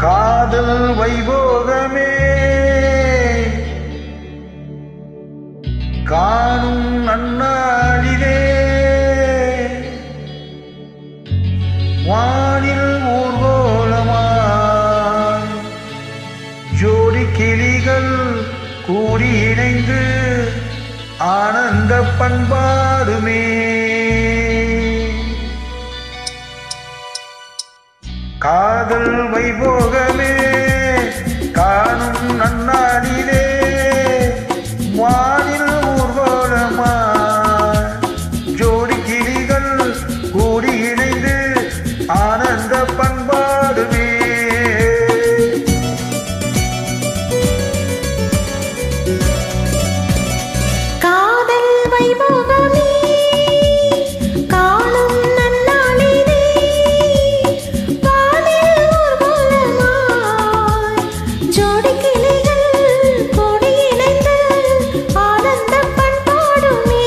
காதல் வைபோகமே காணும் நன்னாளிலே வானில் ஊர்வலமாய் ஜோடி கிளிகள் கூடி இணைந்து ஆனந்த பண்பாடுமே. காதல் வைபோகமே காணும் நன்னாளிலே வானில் ஊர்வலமாய் ஜோடி கிளிகள் கூடி இணைந்து ஆனந்த பண்பாடுமே. காதல் வைபோகமே காணும் நன்னாளிலே வானில் ஊர்வலமாய் ஜோடி கிளிகள் கூடி இணைந்து ஆனந்த பண்பாடுமே.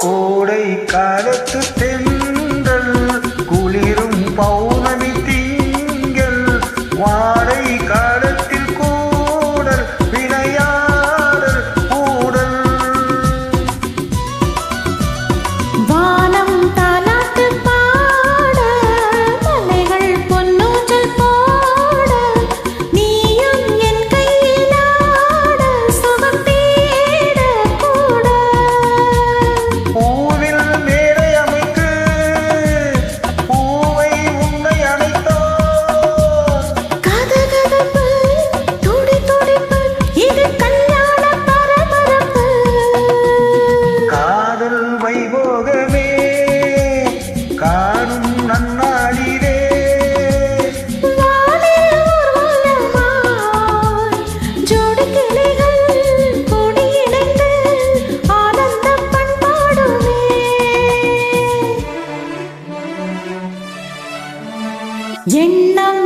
கோடை காலத்து தென்றல் குளிரும் பௌர்ணமி திங்கள் வாடை காலத்தில் கூடல் விளையாடல் கூடல் வானம் தாலாட்டு பாட மலைகள் பொன்னூஞ்சல் போட நீயும் என் கையில் ஆட சுகம் தேட கூட பூவில் மேடை அமைத்து பூவை உன்னை அணைத்தோ கதகதப்பு துடி துடிப்பு இது கல்யாண பரபரப்பு. காதல் வைபோகமே காணும் நன்னாளிலே வானில் ஊர்வலமாய் ஜோடி கிளிகள் கூடி இணைந்து ஆனந்த பண்பாடுமே. எண்ணம்